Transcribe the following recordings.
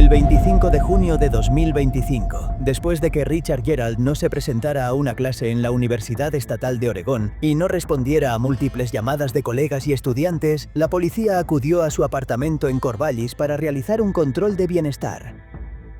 El 25 de junio de 2025, después de que Richard Gerald no se presentara a una clase en la Universidad Estatal de Oregón y no respondiera a múltiples llamadas de colegas y estudiantes, la policía acudió a su apartamento en Corvallis para realizar un control de bienestar.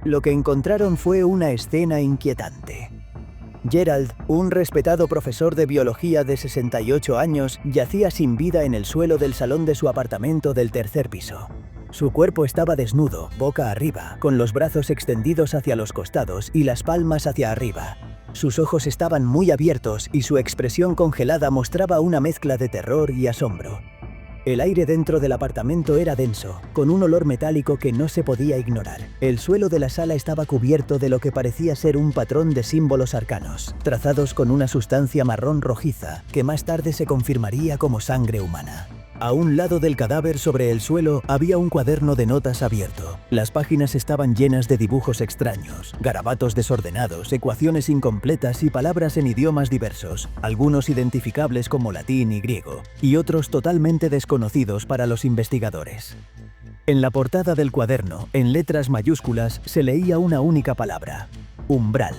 Lo que encontraron fue una escena inquietante. Gerald, un respetado profesor de biología de 68 años, yacía sin vida en el suelo del salón de su apartamento del tercer piso. Su cuerpo estaba desnudo, boca arriba, con los brazos extendidos hacia los costados y las palmas hacia arriba. Sus ojos estaban muy abiertos y su expresión congelada mostraba una mezcla de terror y asombro. El aire dentro del apartamento era denso, con un olor metálico que no se podía ignorar. El suelo de la sala estaba cubierto de lo que parecía ser un patrón de símbolos arcanos, trazados con una sustancia marrón rojiza, que más tarde se confirmaría como sangre humana. A un lado del cadáver, sobre el suelo, había un cuaderno de notas abierto. Las páginas estaban llenas de dibujos extraños, garabatos desordenados, ecuaciones incompletas y palabras en idiomas diversos, algunos identificables como latín y griego, y otros totalmente desconocidos para los investigadores. En la portada del cuaderno, en letras mayúsculas, se leía una única palabra: umbral.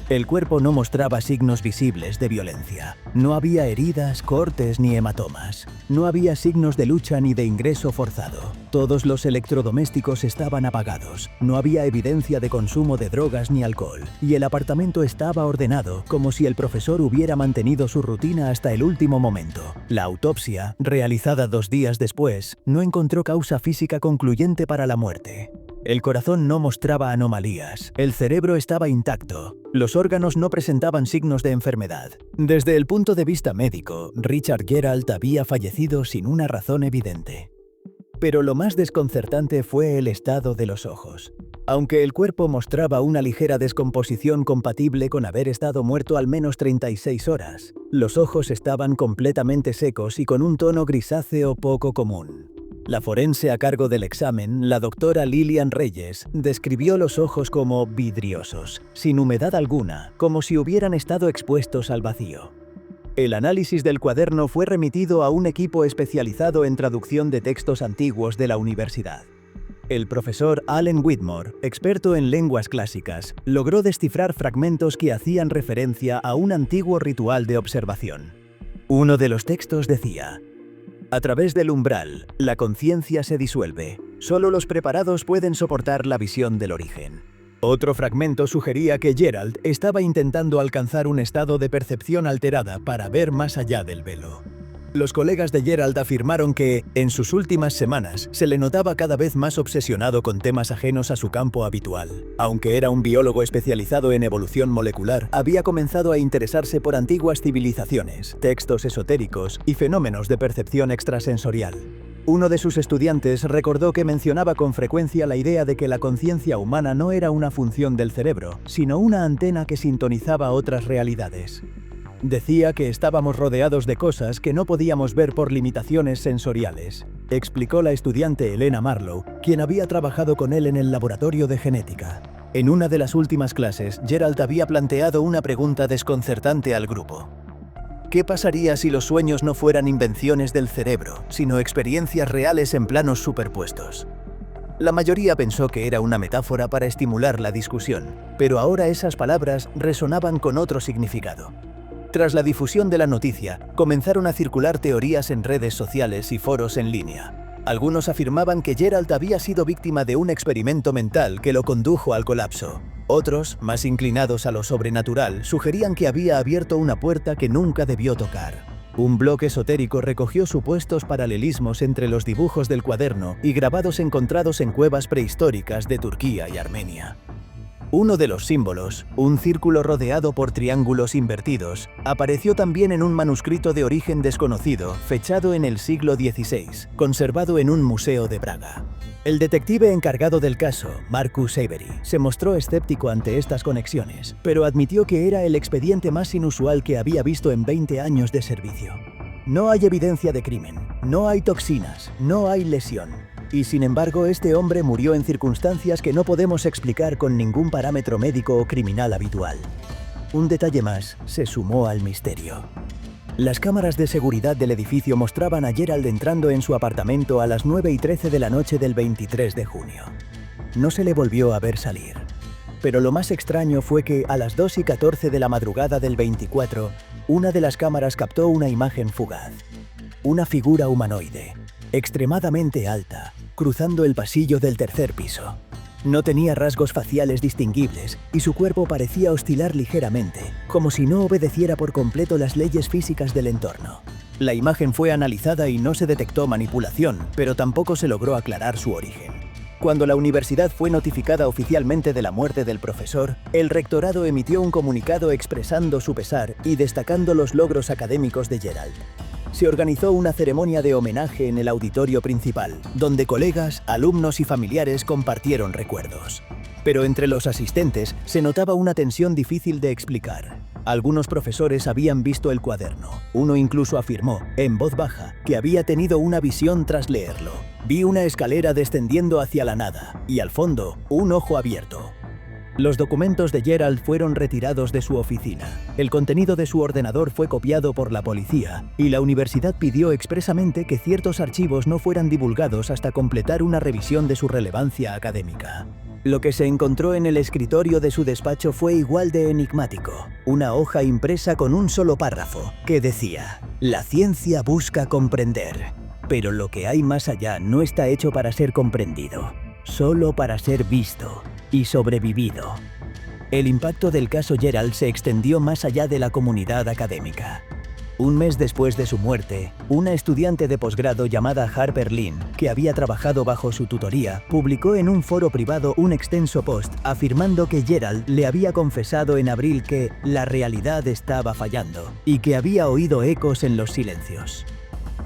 El cuerpo no mostraba signos visibles de violencia. No había heridas, cortes ni hematomas. No había signos de lucha ni de ingreso forzado. Todos los electrodomésticos estaban apagados. No había evidencia de consumo de drogas ni alcohol. Y el apartamento estaba ordenado, como si el profesor hubiera mantenido su rutina hasta el último momento. La autopsia, realizada 2 días después, no encontró causa física concluyente para la muerte. El corazón no mostraba anomalías, el cerebro estaba intacto, los órganos no presentaban signos de enfermedad. Desde el punto de vista médico, Richard Gerald había fallecido sin una razón evidente. Pero lo más desconcertante fue el estado de los ojos. Aunque el cuerpo mostraba una ligera descomposición compatible con haber estado muerto al menos 36 horas, los ojos estaban completamente secos y con un tono grisáceo poco común. La forense a cargo del examen, la doctora Lilian Reyes, describió los ojos como vidriosos, sin humedad alguna, como si hubieran estado expuestos al vacío. El análisis del cuaderno fue remitido a un equipo especializado en traducción de textos antiguos de la universidad. El profesor Allen Whitmore, experto en lenguas clásicas, logró descifrar fragmentos que hacían referencia a un antiguo ritual de observación. Uno de los textos decía: a través del umbral, la conciencia se disuelve. Solo los preparados pueden soportar la visión del origen. Otro fragmento sugería que Gerald estaba intentando alcanzar un estado de percepción alterada para ver más allá del velo. Los colegas de Gerald afirmaron que, en sus últimas semanas, se le notaba cada vez más obsesionado con temas ajenos a su campo habitual. Aunque era un biólogo especializado en evolución molecular, había comenzado a interesarse por antiguas civilizaciones, textos esotéricos y fenómenos de percepción extrasensorial. Uno de sus estudiantes recordó que mencionaba con frecuencia la idea de que la conciencia humana no era una función del cerebro, sino una antena que sintonizaba otras realidades. Decía que estábamos rodeados de cosas que no podíamos ver por limitaciones sensoriales, explicó la estudiante Elena Marlowe, quien había trabajado con él en el laboratorio de genética. En una de las últimas clases, Gerald había planteado una pregunta desconcertante al grupo. ¿Qué pasaría si los sueños no fueran invenciones del cerebro, sino experiencias reales en planos superpuestos? La mayoría pensó que era una metáfora para estimular la discusión, pero ahora esas palabras resonaban con otro significado. Tras la difusión de la noticia, comenzaron a circular teorías en redes sociales y foros en línea. Algunos afirmaban que Gerald había sido víctima de un experimento mental que lo condujo al colapso. Otros, más inclinados a lo sobrenatural, sugerían que había abierto una puerta que nunca debió tocar. Un blog esotérico recogió supuestos paralelismos entre los dibujos del cuaderno y grabados encontrados en cuevas prehistóricas de Turquía y Armenia. Uno de los símbolos, un círculo rodeado por triángulos invertidos, apareció también en un manuscrito de origen desconocido, fechado en el siglo XVI, conservado en un museo de Praga. El detective encargado del caso, Marcus Avery, se mostró escéptico ante estas conexiones, pero admitió que era el expediente más inusual que había visto en 20 años de servicio. No hay evidencia de crimen, no hay toxinas, no hay lesión. Y sin embargo, este hombre murió en circunstancias que no podemos explicar con ningún parámetro médico o criminal habitual. Un detalle más se sumó al misterio. Las cámaras de seguridad del edificio mostraban a Gerald entrando en su apartamento a las 9:13 de la noche del 23 de junio. no se le volvió a ver salir. Pero lo más extraño fue que a las 2:14 de la madrugada del 24, una de las cámaras captó una imagen fugaz. Una figura humanoide, extremadamente alta, cruzando el pasillo del tercer piso. No tenía rasgos faciales distinguibles y su cuerpo parecía oscilar ligeramente, como si no obedeciera por completo las leyes físicas del entorno. La imagen fue analizada y no se detectó manipulación, pero tampoco se logró aclarar su origen. Cuando la universidad fue notificada oficialmente de la muerte del profesor, el rectorado emitió un comunicado expresando su pesar y destacando los logros académicos de Gerald. Se organizó una ceremonia de homenaje en el auditorio principal, donde colegas, alumnos y familiares compartieron recuerdos. Pero entre los asistentes se notaba una tensión difícil de explicar. Algunos profesores habían visto el cuaderno. Uno incluso afirmó, en voz baja, que había tenido una visión tras leerlo. Vi una escalera descendiendo hacia la nada, y al fondo, un ojo abierto. Los documentos de Gerald fueron retirados de su oficina. El contenido de su ordenador fue copiado por la policía, y la universidad pidió expresamente que ciertos archivos no fueran divulgados hasta completar una revisión de su relevancia académica. Lo que se encontró en el escritorio de su despacho fue igual de enigmático. Una hoja impresa con un solo párrafo, que decía: «La ciencia busca comprender, pero lo que hay más allá no está hecho para ser comprendido, solo para ser visto y sobrevivido». El impacto del caso Gerald se extendió más allá de la comunidad académica. Un mes después de su muerte, una estudiante de posgrado llamada Harper Lynn, que había trabajado bajo su tutoría, publicó en un foro privado un extenso post afirmando que Gerald le había confesado en abril que la realidad estaba fallando y que había oído ecos en los silencios.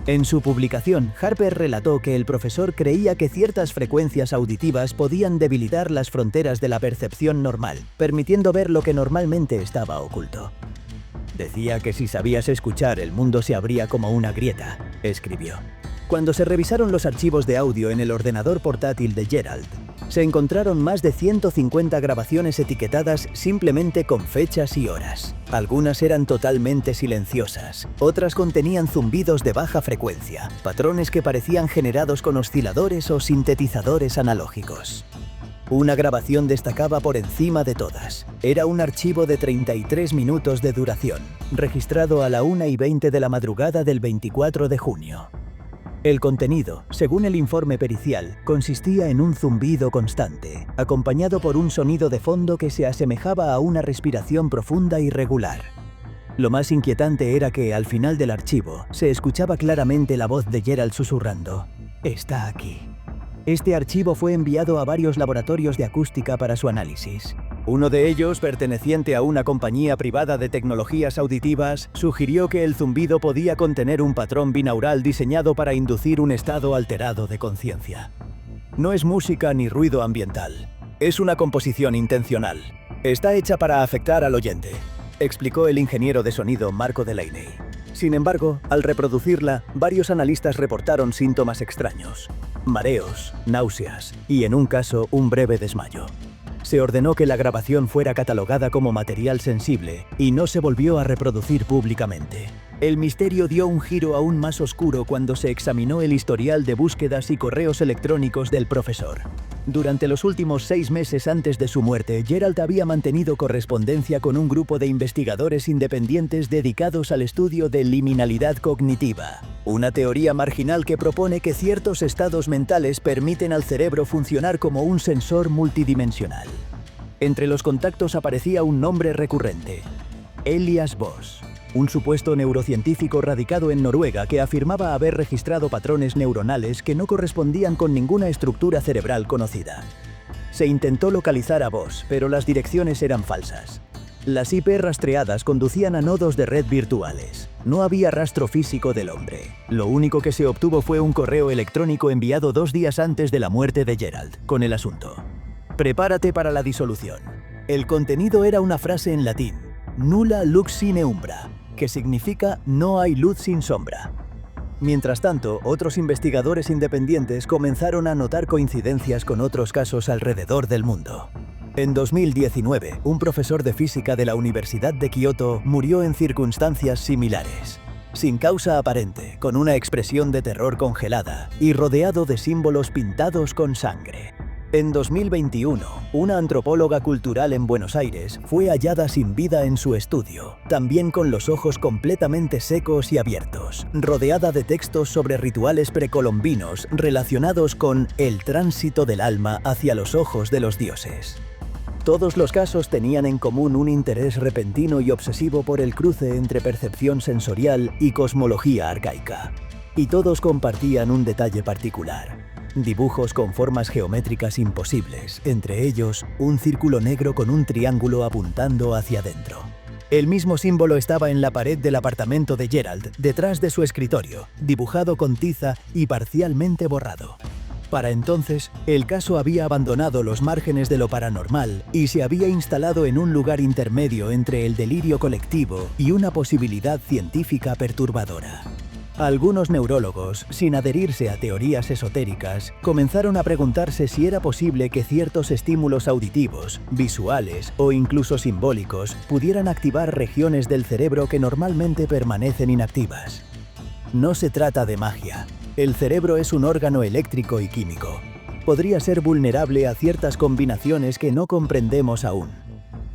En su publicación, Harper relató que el profesor creía que ciertas frecuencias auditivas podían debilitar las fronteras de la percepción normal, permitiendo ver lo que normalmente estaba oculto. «Decía que si sabías escuchar, el mundo se abría como una grieta», escribió. Cuando se revisaron los archivos de audio en el ordenador portátil de Gerald, se encontraron más de 150 grabaciones etiquetadas simplemente con fechas y horas. Algunas eran totalmente silenciosas, otras contenían zumbidos de baja frecuencia, patrones que parecían generados con osciladores o sintetizadores analógicos. Una grabación destacaba por encima de todas. Era un archivo de 33 minutos de duración, registrado a la 1:20 de la madrugada del 24 de junio. El contenido, según el informe pericial, consistía en un zumbido constante, acompañado por un sonido de fondo que se asemejaba a una respiración profunda y regular. Lo más inquietante era que, al final del archivo, se escuchaba claramente la voz de Gerald susurrando: «Está aquí». Este archivo fue enviado a varios laboratorios de acústica para su análisis. Uno de ellos, perteneciente a una compañía privada de tecnologías auditivas, sugirió que el zumbido podía contener un patrón binaural diseñado para inducir un estado alterado de conciencia. «No es música ni ruido ambiental. Es una composición intencional. Está hecha para afectar al oyente», explicó el ingeniero de sonido Marco Delaney. Sin embargo, al reproducirla, varios analistas reportaron síntomas extraños: mareos, náuseas y, en un caso, un breve desmayo. Se ordenó que la grabación fuera catalogada como material sensible y no se volvió a reproducir públicamente. El misterio dio un giro aún más oscuro cuando se examinó el historial de búsquedas y correos electrónicos del profesor. Durante los últimos 6 meses antes de su muerte, Gerald había mantenido correspondencia con un grupo de investigadores independientes dedicados al estudio de liminalidad cognitiva, una teoría marginal que propone que ciertos estados mentales permiten al cerebro funcionar como un sensor multidimensional. Entre los contactos aparecía un nombre recurrente: Elias Voss, un supuesto neurocientífico radicado en Noruega que afirmaba haber registrado patrones neuronales que no correspondían con ninguna estructura cerebral conocida. Se intentó localizar a Voss, pero las direcciones eran falsas. Las IP rastreadas conducían a nodos de red virtuales. No había rastro físico del hombre. Lo único que se obtuvo fue un correo electrónico enviado 2 días antes de la muerte de Gerald, con el asunto: «Prepárate para la disolución». El contenido era una frase en latín: «Nulla lux sine umbra», que significa «no hay luz sin sombra». Mientras tanto, otros investigadores independientes comenzaron a notar coincidencias con otros casos alrededor del mundo. En 2019, un profesor de física de la Universidad de Kioto murió en circunstancias similares, sin causa aparente, con una expresión de terror congelada y rodeado de símbolos pintados con sangre. En 2021, una antropóloga cultural en Buenos Aires fue hallada sin vida en su estudio, también con los ojos completamente secos y abiertos, rodeada de textos sobre rituales precolombinos relacionados con el tránsito del alma hacia los ojos de los dioses. Todos los casos tenían en común un interés repentino y obsesivo por el cruce entre percepción sensorial y cosmología arcaica. Y todos compartían un detalle particular: dibujos con formas geométricas imposibles, entre ellos un círculo negro con un triángulo apuntando hacia adentro. El mismo símbolo estaba en la pared del apartamento de Gerald, detrás de su escritorio, dibujado con tiza y parcialmente borrado. Para entonces, el caso había abandonado los márgenes de lo paranormal y se había instalado en un lugar intermedio entre el delirio colectivo y una posibilidad científica perturbadora. Algunos neurólogos, sin adherirse a teorías esotéricas, comenzaron a preguntarse si era posible que ciertos estímulos auditivos, visuales o incluso simbólicos pudieran activar regiones del cerebro que normalmente permanecen inactivas. No se trata de magia. El cerebro es un órgano eléctrico y químico. Podría ser vulnerable a ciertas combinaciones que no comprendemos aún,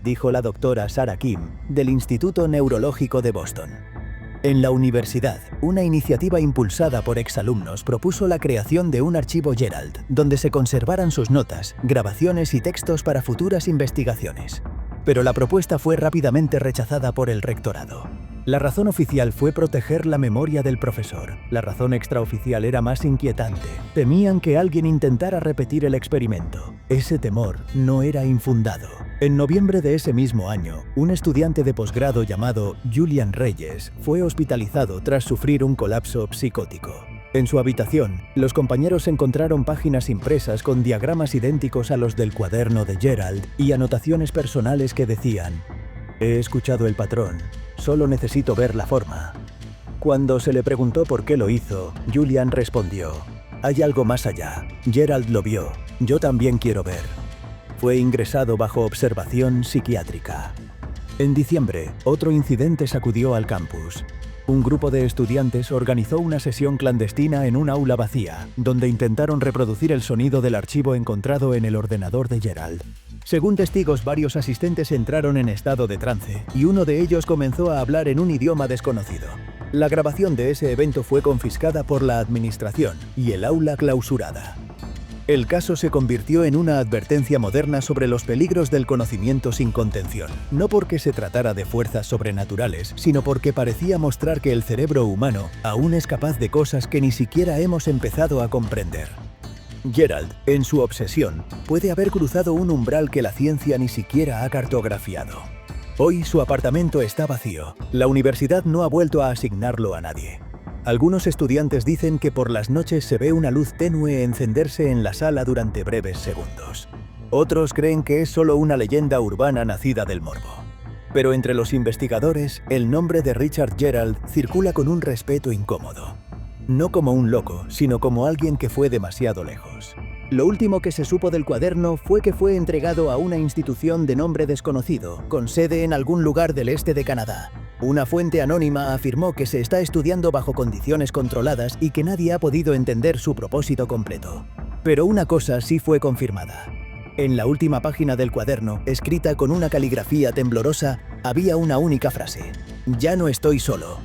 dijo la doctora Sarah Kim, del Instituto Neurológico de Boston. En la universidad, una iniciativa impulsada por exalumnos propuso la creación de un archivo Gerald, donde se conservaran sus notas, grabaciones y textos para futuras investigaciones. Pero la propuesta fue rápidamente rechazada por el rectorado. La razón oficial fue proteger la memoria del profesor. La razón extraoficial era más inquietante. Temían que alguien intentara repetir el experimento. Ese temor no era infundado. En noviembre de ese mismo año, un estudiante de posgrado llamado Julian Reyes fue hospitalizado tras sufrir un colapso psicótico. En su habitación, los compañeros encontraron páginas impresas con diagramas idénticos a los del cuaderno de Gerald y anotaciones personales que decían: «He escuchado el patrón, solo necesito ver la forma». Cuando se le preguntó por qué lo hizo, Julian respondió: «Hay algo más allá. Gerald lo vio. Yo también quiero ver». Fue ingresado bajo observación psiquiátrica. En diciembre, otro incidente sacudió al campus. Un grupo de estudiantes organizó una sesión clandestina en un aula vacía, donde intentaron reproducir el sonido del archivo encontrado en el ordenador de Gerald. Según testigos, varios asistentes entraron en estado de trance, y uno de ellos comenzó a hablar en un idioma desconocido. La grabación de ese evento fue confiscada por la administración y el aula clausurada. El caso se convirtió en una advertencia moderna sobre los peligros del conocimiento sin contención, no porque se tratara de fuerzas sobrenaturales, sino porque parecía mostrar que el cerebro humano aún es capaz de cosas que ni siquiera hemos empezado a comprender. Gerald, en su obsesión, puede haber cruzado un umbral que la ciencia ni siquiera ha cartografiado. Hoy su apartamento está vacío. La universidad no ha vuelto a asignarlo a nadie. Algunos estudiantes dicen que por las noches se ve una luz tenue encenderse en la sala durante breves segundos. Otros creen que es solo una leyenda urbana nacida del morbo. Pero entre los investigadores, el nombre de Richard Gerald circula con un respeto incómodo. No como un loco, sino como alguien que fue demasiado lejos. Lo último que se supo del cuaderno fue que fue entregado a una institución de nombre desconocido, con sede en algún lugar del este de Canadá. Una fuente anónima afirmó que se está estudiando bajo condiciones controladas y que nadie ha podido entender su propósito completo. Pero una cosa sí fue confirmada. En la última página del cuaderno, escrita con una caligrafía temblorosa, había una única frase: «Ya no estoy solo».